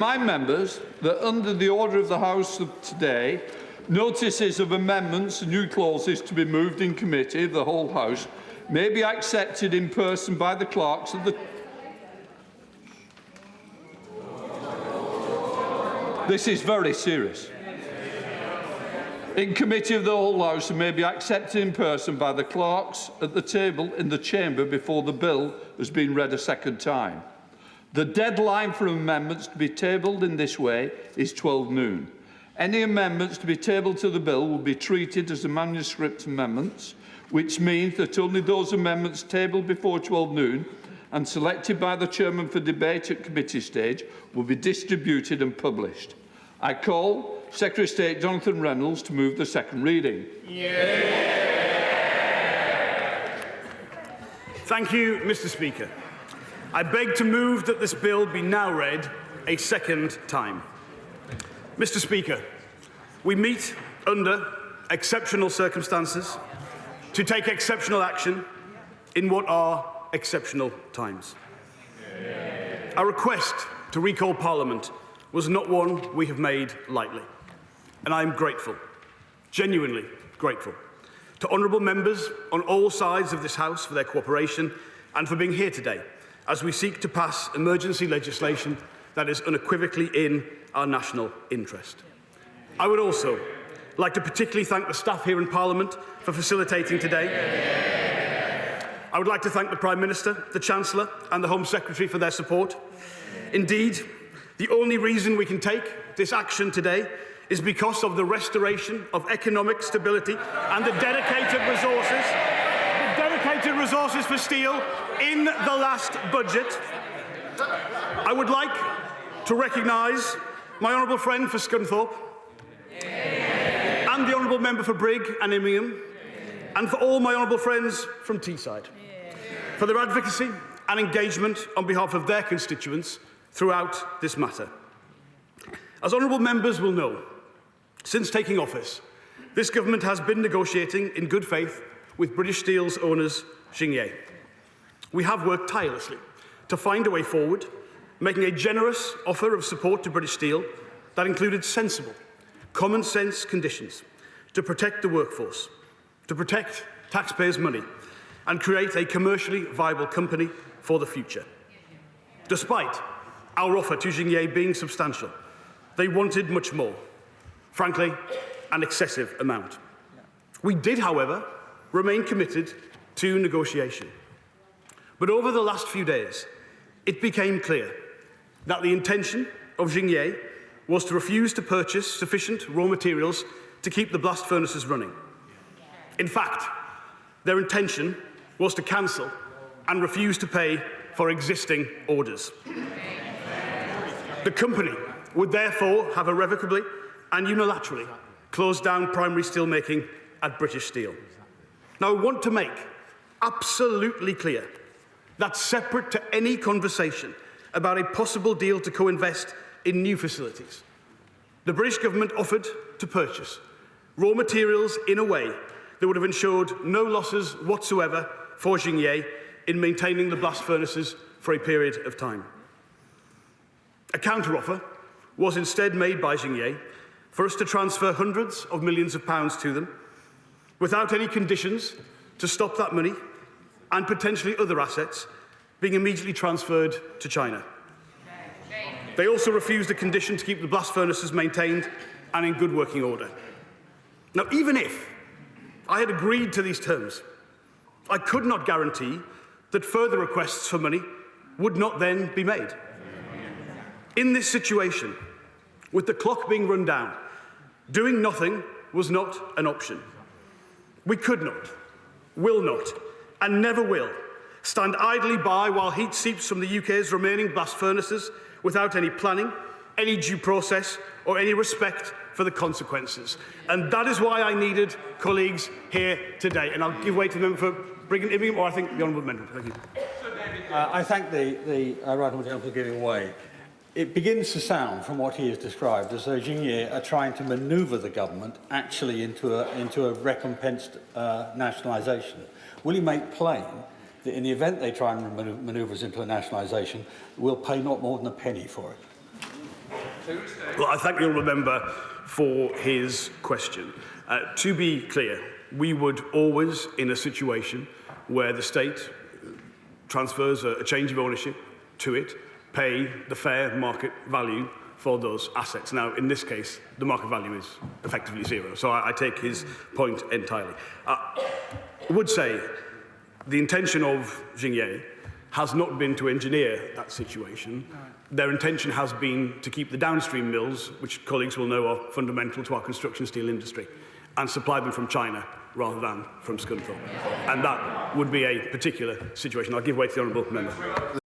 Remind members that under the order of the House of today, notices of amendments and new clauses to be moved in committee of the whole House may be accepted in person by the clerks of the... This is very serious. In committee of the whole House and may be accepted in person by the clerks at the table in the chamber before the bill has been read a second time. The deadline for amendments to be tabled in this way is 12 noon. Any amendments to be tabled to the bill will be treated as manuscript amendments, which means that only those amendments tabled before 12 noon and selected by the chairman for debate at committee stage will be distributed and published. I call Secretary of State Jonathan Reynolds to move the second reading. Thank you, Mr. Speaker. I beg to move that this bill be now read a second time. Mr. Speaker, we meet under exceptional circumstances to take exceptional action in what are exceptional times. Our request to recall Parliament was not one we have made lightly, and I am grateful, genuinely grateful, to honourable members on all sides of this House for their cooperation and for being here today as we seek to pass emergency legislation that is unequivocally in our national interest. I would also like to particularly thank the staff here in Parliament for facilitating today. I would like to thank the Prime Minister, the Chancellor and the Home Secretary for their support. Indeed, the only reason we can take this action today is because of the restoration of economic stability and the dedicated resources for steel in the last budget. I would like to recognise my honourable friend for Scunthorpe and the honourable member for Brigg and Immingham and for all my honourable friends from Teesside for their advocacy and engagement on behalf of their constituents throughout this matter. As honourable members will know, since taking office, this government has been negotiating in good faith with British Steel's owners, Xingye. We have worked tirelessly to find a way forward, making a generous offer of support to British Steel that included sensible, common-sense conditions to protect the workforce, to protect taxpayers' money, and create a commercially viable company for the future. Despite our offer to Xingye being substantial, they wanted much more, frankly, an excessive amount. We did, however, remain committed to negotiation. But over the last few days, it became clear that the intention of Xingye was to refuse to purchase sufficient raw materials to keep the blast furnaces running. In fact, their intention was to cancel and refuse to pay for existing orders. The company would therefore have irrevocably and unilaterally closed down primary steelmaking at British Steel. Now, I want to make absolutely clear that separate to any conversation about a possible deal to co-invest in new facilities, the British government offered to purchase raw materials in a way that would have ensured no losses whatsoever for Xingye in maintaining the blast furnaces for a period of time. A counter-offer was instead made by Xingye for us to transfer hundreds of millions of pounds to them without any conditions to stop that money and potentially other assets being immediately transferred to China. They also refused a condition to keep the blast furnaces maintained and in good working order. Now, even if I had agreed to these terms, I could not guarantee that further requests for money would not then be made. In this situation, with the clock being run down, doing nothing was not an option. We could not, will not, and never will stand idly by while heat seeps from the UK's remaining blast furnaces without any planning, any due process, or any respect for the consequences. And that is why I needed colleagues here today. And I'll give way to the member for Brigg and Immingham, or I think the honourable member. Thank you. I thank the right honourable gentleman for giving way. It begins to sound, from what he has described, as though Xingye are trying to manoeuvre the government actually into a recompensed nationalisation. Will he make plain that in the event they try and manoeuvre us into a nationalisation, we'll pay not more than a penny for it? Well, I thank the honourable member for his question. To be clear, we would always, in a situation where the state transfers a change of ownership to it, pay the fair market value for those assets. Now, in this case, the market value is effectively zero, so I take his point entirely. I would say the intention of Xingye has not been to engineer that situation. Their intention has been to keep the downstream mills, which colleagues will know are fundamental to our construction steel industry, and supply them from China rather than from Scunthorpe. And that would be a particular situation. I'll give way to the honourable member.